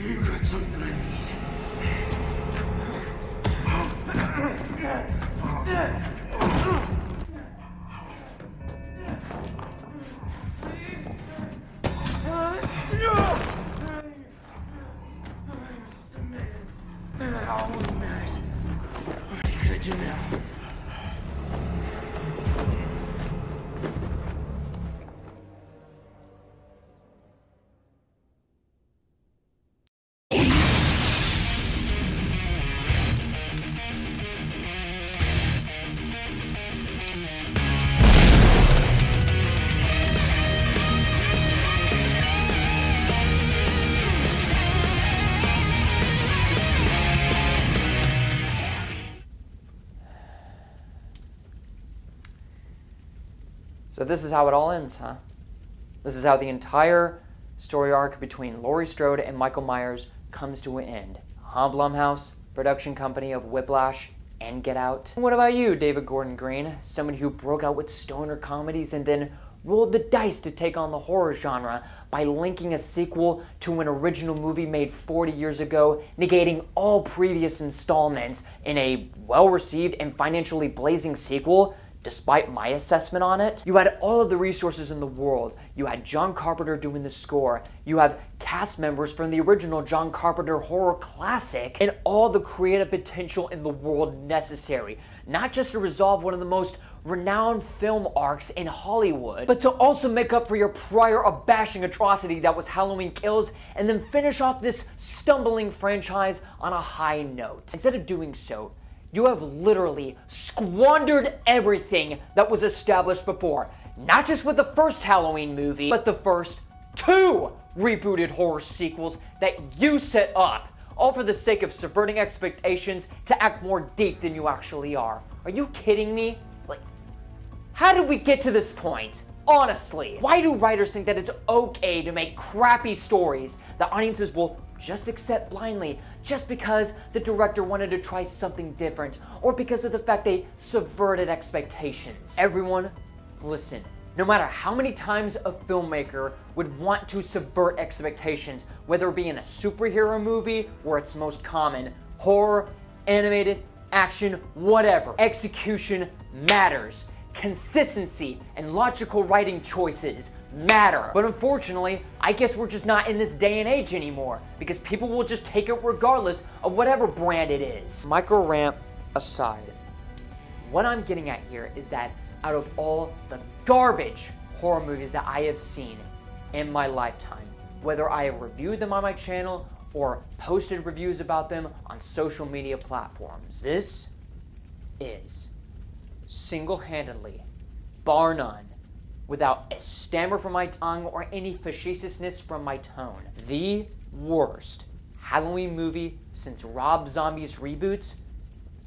You got something I need. And I always matters. Looking at you now. So this is how it all ends, huh? This is how the entire story arc between Laurie Strode and Michael Myers comes to an end. Huh, Blumhouse, production company of Whiplash and Get Out? What about you, David Gordon Green? Somebody who broke out with stoner comedies and then rolled the dice to take on the horror genre by linking a sequel to an original movie made 40 years ago, negating all previous installments in a well-received and financially blazing sequel. Despite my assessment on it, you had all of the resources in the world. You had John Carpenter doing the score. You have cast members from the original John Carpenter horror classic and all the creative potential in the world necessary, not just to resolve one of the most renowned film arcs in Hollywood, but to also make up for your prior abashing atrocity that was Halloween Kills and then finish off this stumbling franchise on a high note. Instead of doing so, you have literally squandered everything that was established before. Not just with the first Halloween movie, but the first 2 rebooted horror sequels that you set up, all for the sake of subverting expectations to act more deep than you actually are. Are you kidding me? Like, how did we get to this point? Honestly, why do writers think that it's okay to make crappy stories that audiences will just accept blindly just because the director wanted to try something different or because of the fact they subverted expectations? Everyone, listen. No matter how many times a filmmaker would want to subvert expectations, whether it be in a superhero movie where it's most common, horror, animated, action, whatever, execution matters. Consistency and logical writing choices matter. But unfortunately, I guess we're just not in this day and age anymore because people will just take it regardless of whatever brand it is. Micro rant aside, what I'm getting at here is that out of all the garbage horror movies that I have seen in my lifetime, whether I have reviewed them on my channel or posted reviews about them on social media platforms, this is single-handedly, bar none, without a stammer from my tongue or any facetiousness from my tone, the worst Halloween movie since Rob Zombie's reboots,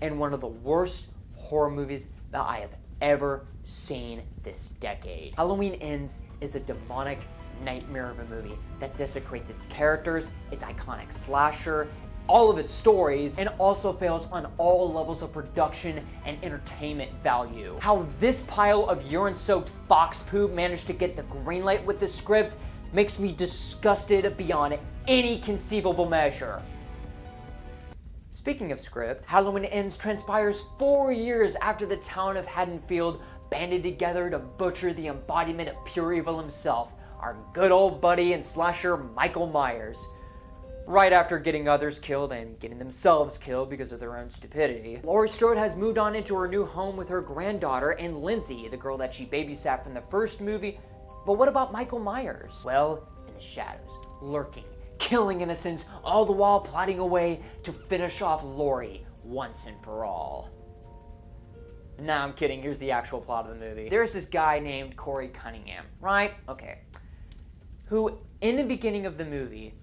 and one of the worst horror movies that I have ever seen this decade. Halloween Ends is a demonic nightmare of a movie that desecrates its characters, its iconic slasher, all of its stories, and also fails on all levels of production and entertainment value. How this pile of urine-soaked fox poop managed to get the green light with this script makes me disgusted beyond any conceivable measure. Speaking of script, Halloween Ends transpires 4 years after the town of Haddonfield banded together to butcher the embodiment of pure evil himself, our good old buddy and slasher Michael Myers. Right after getting others killed and getting themselves killed because of their own stupidity, Laurie Strode has moved on into her new home with her granddaughter and Lindsay, the girl that she babysat from the first movie. But what about Michael Myers? Well, in the shadows, lurking, killing innocents, all the while plotting a way to finish off Laurie once and for all. Nah, I'm kidding. Here's the actual plot of the movie. There's this guy named Corey Cunningham, right? Okay. Who, in the beginning of the movie,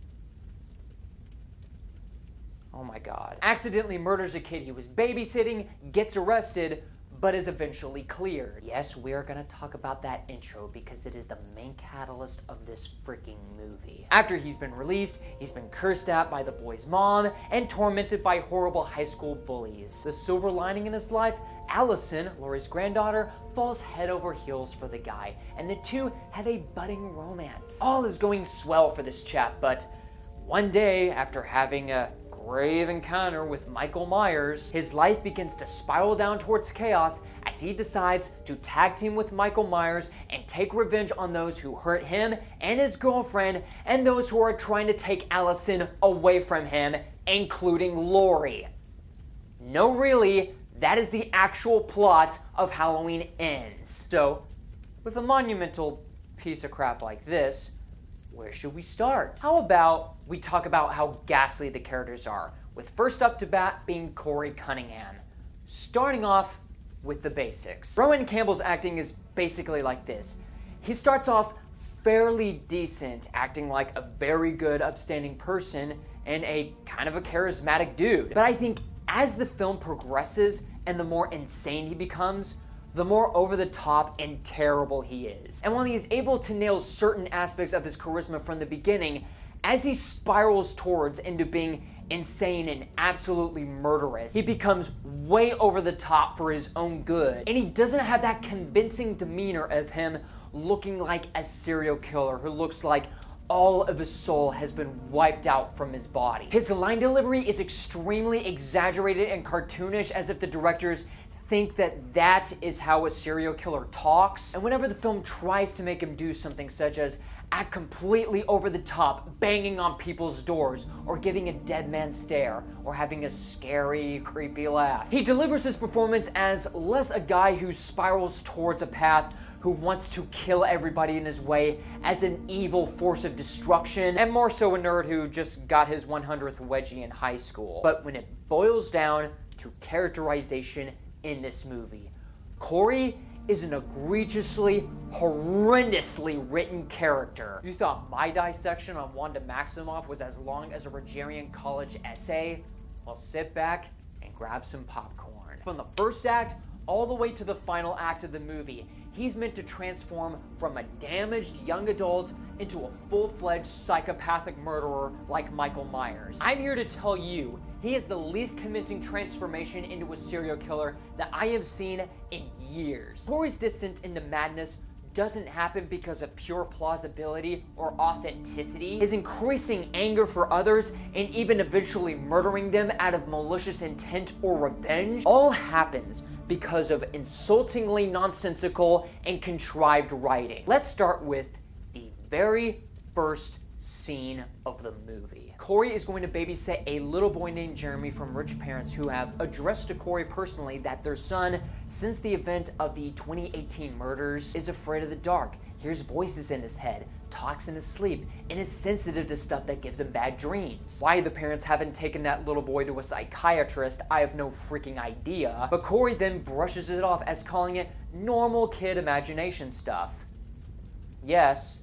oh my god, accidentally murders a kid he was babysitting, gets arrested, but is eventually cleared. Yes, we're gonna talk about that intro because it is the main catalyst of this freaking movie. After he's been released, he's been cursed at by the boy's mom and tormented by horrible high school bullies. The silver lining in his life, Allison, Laurie's granddaughter, falls head over heels for the guy, and the two have a budding romance. All is going swell for this chap, but one day, after having a grave encounter with Michael Myers, his life begins to spiral down towards chaos as he decides to tag team with Michael Myers and take revenge on those who hurt him and his girlfriend and those who are trying to take Allison away from him, including Laurie. No, really, that is the actual plot of Halloween Ends. So, with a monumental piece of crap like this, where should we start? How about we talk about how ghastly the characters are, with first up to bat being Corey Cunningham. Starting off with the basics. Rowan Campbell's acting is basically like this. He starts off fairly decent, acting like a very good, upstanding person and a kind of a charismatic dude. But I think as the film progresses and the more insane he becomes, the more over the top and terrible he is. And while he is able to nail certain aspects of his charisma from the beginning, as he spirals towards into being insane and absolutely murderous, he becomes way over the top for his own good. And he doesn't have that convincing demeanor of him looking like a serial killer who looks like all of his soul has been wiped out from his body. His line delivery is extremely exaggerated and cartoonish, as if the directors think that that is how a serial killer talks. And whenever the film tries to make him do something such as act completely over the top, banging on people's doors, or giving a dead man stare, or having a scary, creepy laugh, he delivers his performance as less a guy who spirals towards a path who wants to kill everybody in his way as an evil force of destruction, and more so a nerd who just got his 100th wedgie in high school. But when it boils down to characterization in this movie, Corey is an egregiously, horrendously written character. You thought my dissection on Wanda Maximoff was as long as a Rogerian college essay? Well, sit back and grab some popcorn. From the first act all the way to the final act of the movie, he's meant to transform from a damaged young adult into a full-fledged psychopathic murderer like Michael Myers. I'm here to tell you, he is the least convincing transformation into a serial killer that I have seen in years. Corey's descent into madness doesn't happen because of pure plausibility or authenticity. His increasing anger for others and even eventually murdering them out of malicious intent or revenge all happens because of insultingly nonsensical and contrived writing. Let's start with the very first scene of the movie. Corey is going to babysit a little boy named Jeremy from rich parents who have addressed to Corey personally that their son, since the event of the 2018 murders, is afraid of the dark, hears voices in his head, talks in his sleep, and is sensitive to stuff that gives him bad dreams. Why the parents haven't taken that little boy to a psychiatrist, I have no freaking idea, but Corey then brushes it off as calling it normal kid imagination stuff. Yes,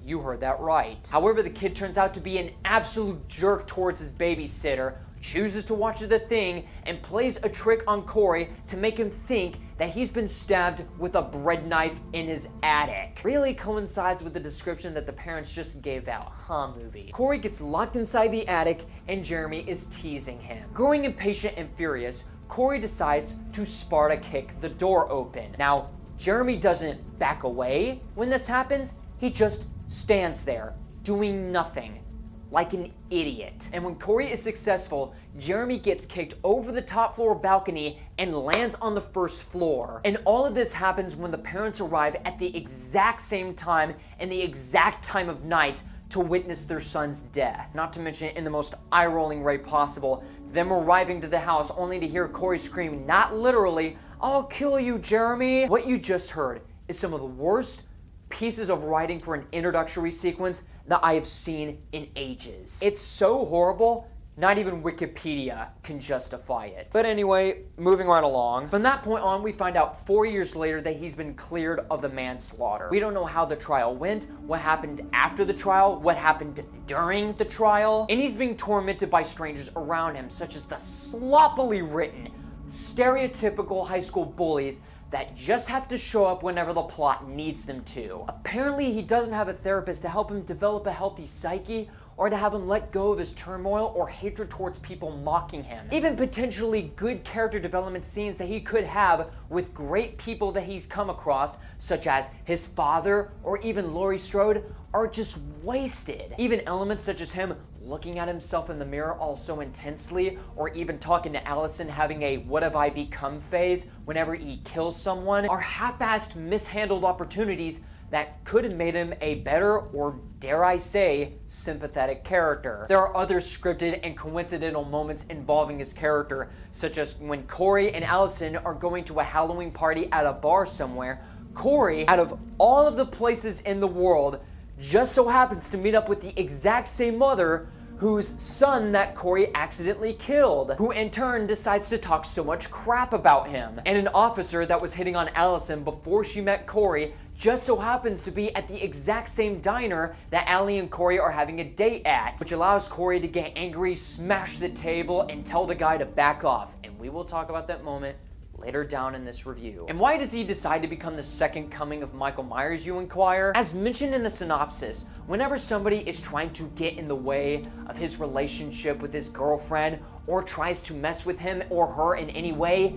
you heard that right. However, the kid turns out to be an absolute jerk towards his babysitter, chooses to watch The Thing, and plays a trick on Corey to make him think that he's been stabbed with a bread knife in his attic. Really coincides with the description that the parents just gave out, huh, movie? Corey gets locked inside the attic and Jeremy is teasing him. Growing impatient and furious, Corey decides to Sparta kick the door open. Now, Jeremy doesn't back away when this happens, he just stands there, doing nothing, like an idiot. And when Corey is successful, Jeremy gets kicked over the top floor balcony and lands on the first floor. And all of this happens when the parents arrive at the exact same time and the exact time of night to witness their son's death. Not to mention, in the most eye-rolling way possible, them arriving to the house only to hear Corey scream, not literally, "I'll kill you, Jeremy." What you just heard is some of the worst pieces of writing for an introductory sequence that I have seen in ages. It's so horrible, not even Wikipedia can justify it. But anyway, moving right along. From that point on, we find out 4 years later that he's been cleared of the manslaughter. We don't know how the trial went, what happened after the trial, what happened during the trial, and he's being tormented by strangers around him, such as the sloppily written, stereotypical high school bullies that just have to show up whenever the plot needs them to. Apparently, he doesn't have a therapist to help him develop a healthy psyche or to have him let go of his turmoil or hatred towards people mocking him. Even potentially good character development scenes that he could have with great people that he's come across, such as his father or even Laurie Strode, are just wasted. Even elements such as him looking at himself in the mirror all so intensely, or even talking to Allison having a what have I become phase whenever he kills someone, are half-assed mishandled opportunities that could have made him a better, or dare I say, sympathetic character. There are other scripted and coincidental moments involving his character, such as when Corey and Allison are going to a Halloween party at a bar somewhere. Corey, out of all of the places in the world, just so happens to meet up with the exact same mother whose son that Corey accidentally killed, who in turn decides to talk so much crap about him. And an officer that was hitting on Allison before she met Corey just so happens to be at the exact same diner that Allie and Corey are having a date at, which allows Corey to get angry, smash the table, and tell the guy to back off. And we will talk about that moment later down in this review. And why does he decide to become the second coming of Michael Myers, you inquire? As mentioned in the synopsis, whenever somebody is trying to get in the way of his relationship with his girlfriend, or tries to mess with him or her in any way,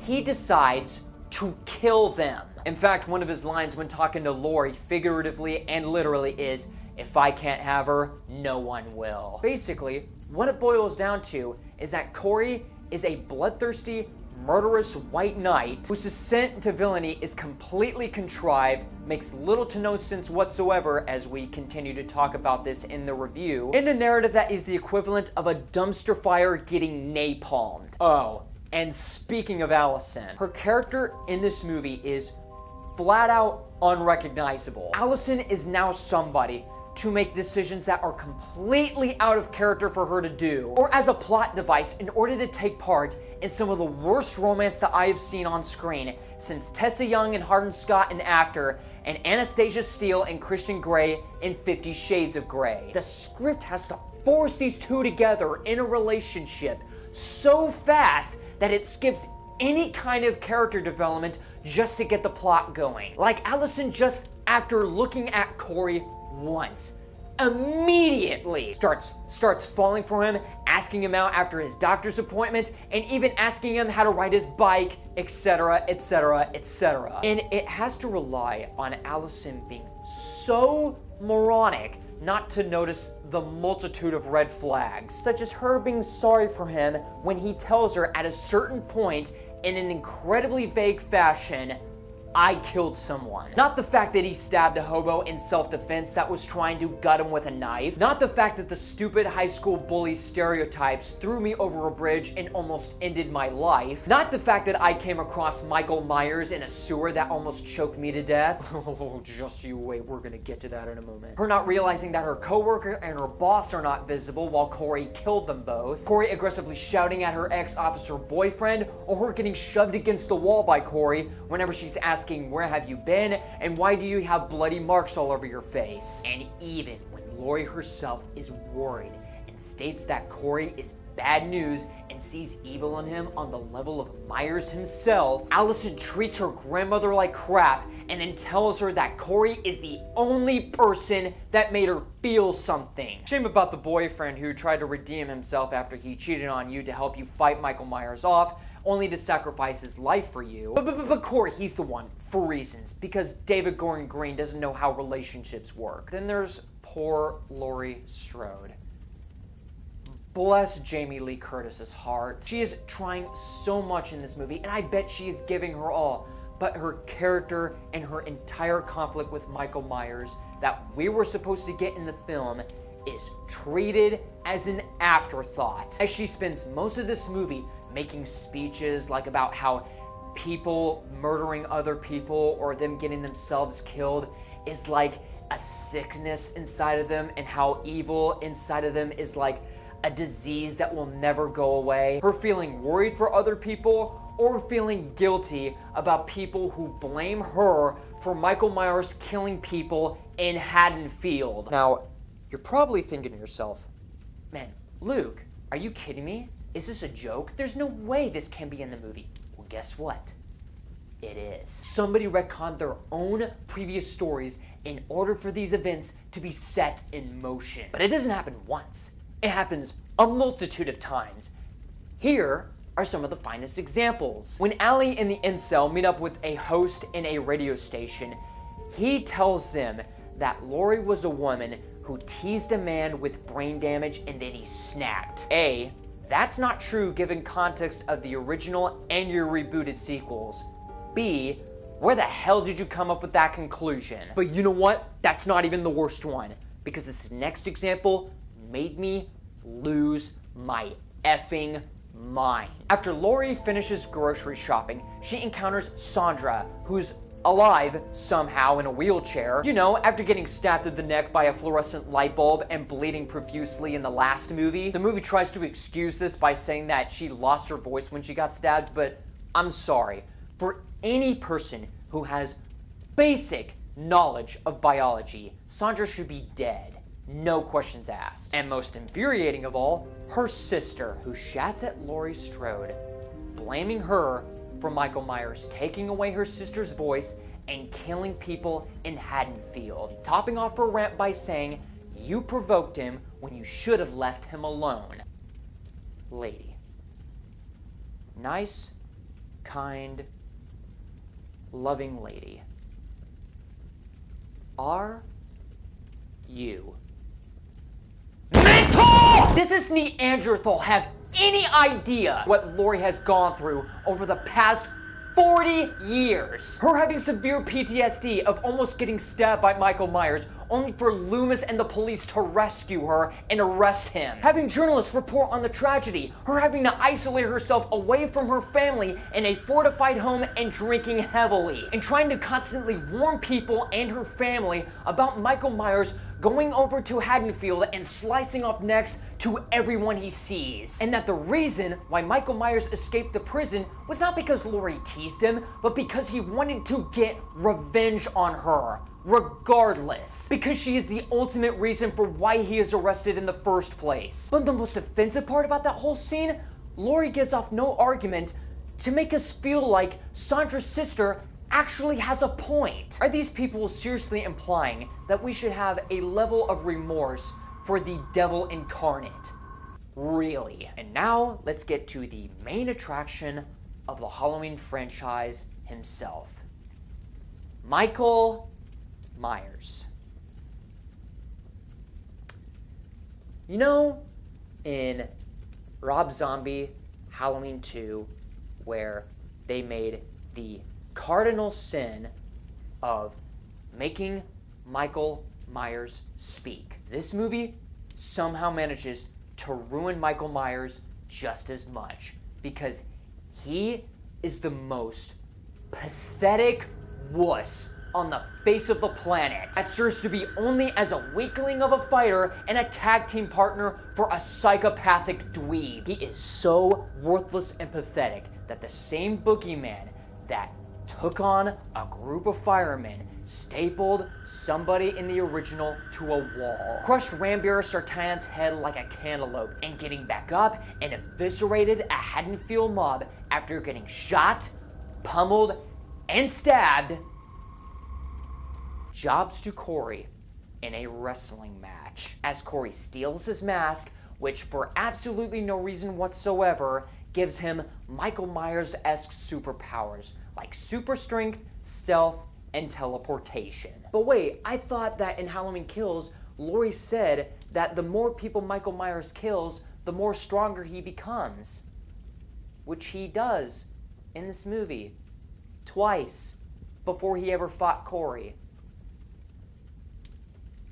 he decides to kill them. In fact, one of his lines when talking to Laurie, figuratively and literally, is, "If I can't have her, no one will." Basically, what it boils down to is that Corey is a bloodthirsty, murderous white knight whose descent into villainy is completely contrived, makes little to no sense whatsoever as we continue to talk about this in the review, in a narrative that is the equivalent of a dumpster fire getting napalmed. Oh, and speaking of Allison, her character in this movie is flat out unrecognizable. Allison is now somebody to make decisions that are completely out of character for her to do, or as a plot device in order to take part in some of the worst romance that I have seen on screen since Tessa Young and Hardin Scott in After, and Anastasia Steele and Christian Grey in 50 Shades of Grey. The script has to force these two together in a relationship so fast that it skips any kind of character development just to get the plot going. Like Allison, just after looking at Corey once, immediately starts falling for him, asking him out after his doctor's appointment, and even asking him how to ride his bike, etc, etc, etc. And it has to rely on Allison being so moronic not to notice the multitude of red flags, such as her being sorry for him when he tells her at a certain point in an incredibly vague fashion, "I killed someone." Not the fact that he stabbed a hobo in self-defense that was trying to gut him with a knife. Not the fact that the stupid high school bully stereotypes threw me over a bridge and almost ended my life. Not the fact that I came across Michael Myers in a sewer that almost choked me to death. Oh, just you wait, we're gonna get to that in a moment. Her not realizing that her coworker and her boss are not visible while Corey killed them both. Corey aggressively shouting at her ex-officer boyfriend, or her getting shoved against the wall by Corey whenever she's asking, "Where have you been? And why do you have bloody marks all over your face?" And even when Laurie herself is worried and states that Corey is bad news and sees evil in him on the level of Myers himself, Allison treats her grandmother like crap and then tells her that Corey is the only person that made her feel something. Shame about the boyfriend who tried to redeem himself after he cheated on you to help you fight Michael Myers off, only to sacrifice his life for you. But Corey, he's the one, for reasons, because David Gordon Green doesn't know how relationships work. Then there's poor Laurie Strode. Bless Jamie Lee Curtis's heart. She is trying so much in this movie, and I bet she is giving her all, but her character and her entire conflict with Michael Myers that we were supposed to get in the film is treated as an afterthought, as she spends most of this movie making speeches like about how people murdering other people or them getting themselves killed is like a sickness inside of them, and how evil inside of them is like a disease that will never go away. Her feeling worried for other people, or feeling guilty about people who blame her for Michael Myers killing people in Haddonfield. Now, you're probably thinking to yourself, "Man, Luke, are you kidding me? Is this a joke? There's no way this can be in the movie." Well, guess what? It is. Somebody retconned their own previous stories in order for these events to be set in motion. But it doesn't happen once. It happens a multitude of times. Here are some of the finest examples. When Allie and the incel meet up with a host in a radio station, he tells them that Laurie was a woman who teased a man with brain damage and then he snapped. A, that's not true given context of the original and your rebooted sequels. B, where the hell did you come up with that conclusion? But you know what? That's not even the worst one, because this next example made me lose my effing mind. After Laurie finishes grocery shopping, she encounters Sandra, who's alive somehow in a wheelchair. You know, after getting stabbed through the neck by a fluorescent light bulb and bleeding profusely in the last movie. The movie tries to excuse this by saying that she lost her voice when she got stabbed, but I'm sorry. For any person who has basic knowledge of biology, Sandra should be dead. No questions asked. And most infuriating of all, her sister, who shouts at Laurie Strode, blaming her for Michael Myers taking away her sister's voice and killing people in Haddonfield. Topping off her rant by saying, "You provoked him when you should have left him alone." Lady. Nice, kind, loving lady. Are you mental? Does this Neanderthal have any idea what Laurie has gone through over the past 40 years? Her having severe PTSD of almost getting stabbed by Michael Myers, only for Loomis and the police to rescue her and arrest him. Having journalists report on the tragedy, her having to isolate herself away from her family in a fortified home and drinking heavily, and trying to constantly warn people and her family about Michael Myers going over to Haddonfield and slicing off necks to everyone he sees. And that the reason why Michael Myers escaped the prison was not because Laurie teased him, but because he wanted to get revenge on her. Regardless, because she is the ultimate reason for why he is arrested in the first place. But the most offensive part about that whole scene, Laurie gives off no argument to make us feel like Sandra's sister actually has a point. Are these people seriously implying that we should have a level of remorse for the devil incarnate? Really? And now let's get to the main attraction of the Halloween franchise himself. Michael Myers. You know, in Rob Zombie Halloween 2, where they made the cardinal sin of making Michael Myers speak, this movie somehow manages to ruin Michael Myers just as much, because he is the most pathetic wuss on the face of the planet that serves to be only as a weakling of a fighter and a tag team partner for a psychopathic dweeb. He is so worthless and pathetic that the same boogeyman that took on a group of firemen stapled somebody in the original to a wall, crushed Rambira Sartan's head like a cantaloupe, and getting back up and eviscerated a Haddonfield mob after getting shot, pummeled, and stabbed. Jobs to Corey in a wrestling match, as Corey steals his mask, which for absolutely no reason whatsoever gives him Michael Myers-esque superpowers like super strength, stealth, and teleportation. But wait, I thought that in Halloween Kills, Laurie said that the more people Michael Myers kills, the more stronger he becomes. Which he does in this movie. Twice. Before he ever fought Corey.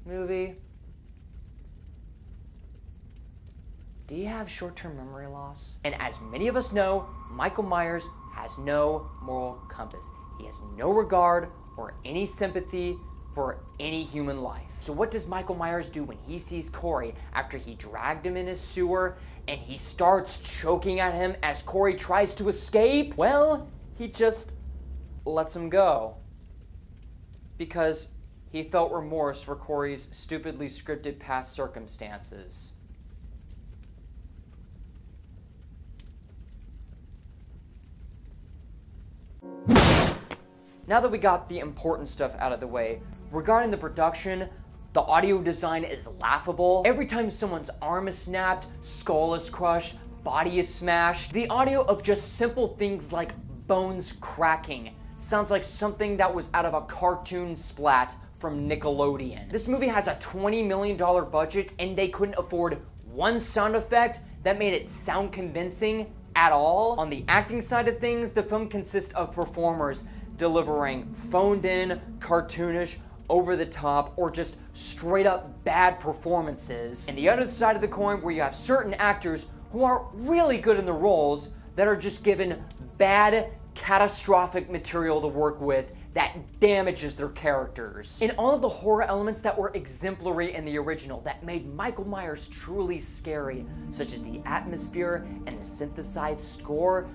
Movie. Do you have short-term memory loss? And as many of us know, Michael Myers has no moral compass. He has no regard or any sympathy for any human life. So what does Michael Myers do when he sees Corey after he dragged him in his sewer and he starts choking at him as Corey tries to escape? Well, he just lets him go. Because he felt remorse for Corey's stupidly scripted past circumstances. Now that we got the important stuff out of the way, regarding the production, the audio design is laughable. Every time someone's arm is snapped, skull is crushed, body is smashed, the audio of just simple things like bones cracking sounds like something that was out of a cartoon splat from Nickelodeon. This movie has a $20 million budget and they couldn't afford one sound effect that made it sound convincing at all. On the acting side of things, the film consists of performers delivering phoned in, cartoonish, over the top, or just straight up bad performances. And the other side of the coin, where you have certain actors who are really good in the roles that are just given bad, catastrophic material to work with that damages their characters. And all of the horror elements that were exemplary in the original that made Michael Myers truly scary, such as the atmosphere and the synthesized score,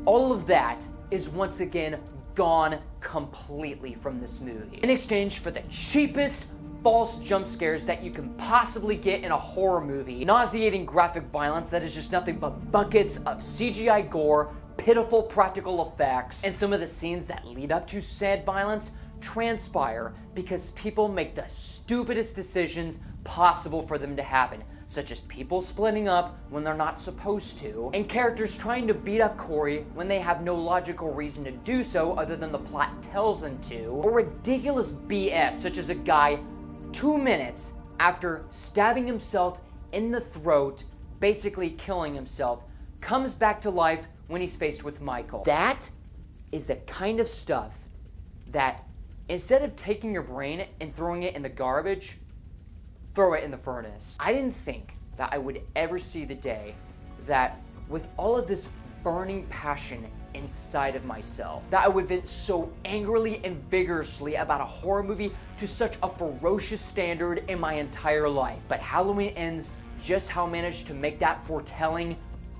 all of that is once again gone completely from this movie. In exchange for the cheapest false jump scares that you can possibly get in a horror movie, nauseating graphic violence that is just nothing but buckets of CGI gore, pitiful practical effects, and some of the scenes that lead up to said violence transpire because people make the stupidest decisions possible for them to happen, such as people splitting up when they're not supposed to, and characters trying to beat up Corey when they have no logical reason to do so other than the plot tells them to, or ridiculous BS such as a guy 2 minutes after stabbing himself in the throat, basically killing himself, comes back to life when he's faced with Michael. That is the kind of stuff that, instead of taking your brain and throwing it in the garbage, throw it in the furnace. I didn't think that I would ever see the day that, with all of this burning passion inside of myself, that I would vent so angrily and vigorously about a horror movie to such a ferocious standard in my entire life. But Halloween Ends just how I managed to make that foretelling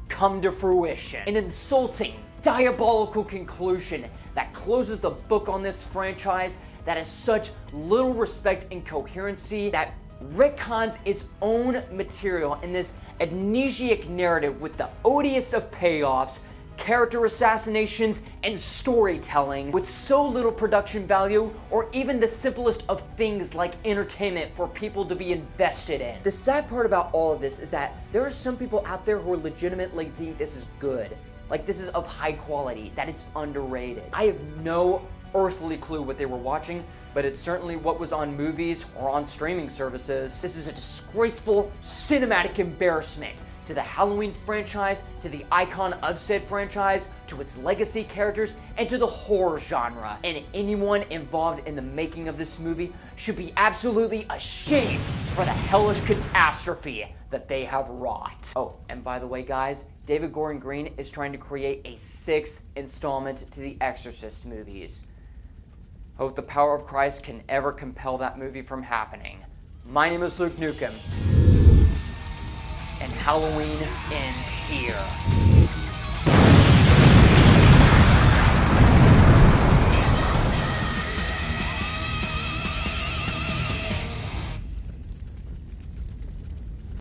come to fruition. An insulting, diabolical conclusion that closes the book on this franchise that has such little respect and coherency, that retcons its own material in this amnesiac narrative with the odious of payoffs, character assassinations, and storytelling with so little production value or even the simplest of things like entertainment for people to be invested in. The sad part about all of this is that there are some people out there who legitimately think this is good, like this is of high quality, that it's underrated. I have no earthly clue what they were watching, but it's certainly what was on movies or on streaming services. This is a disgraceful cinematic embarrassment to the Halloween franchise, to the icon of said franchise, to its legacy characters, and to the horror genre. And anyone involved in the making of this movie should be absolutely ashamed for the hellish catastrophe that they have wrought. Oh, and by the way, guys, David Gordon Green is trying to create a 6th installment to the Exorcist movies. Hope the power of Christ can ever compel that movie from happening. My name is Uncle Nukem, and Halloween ends here.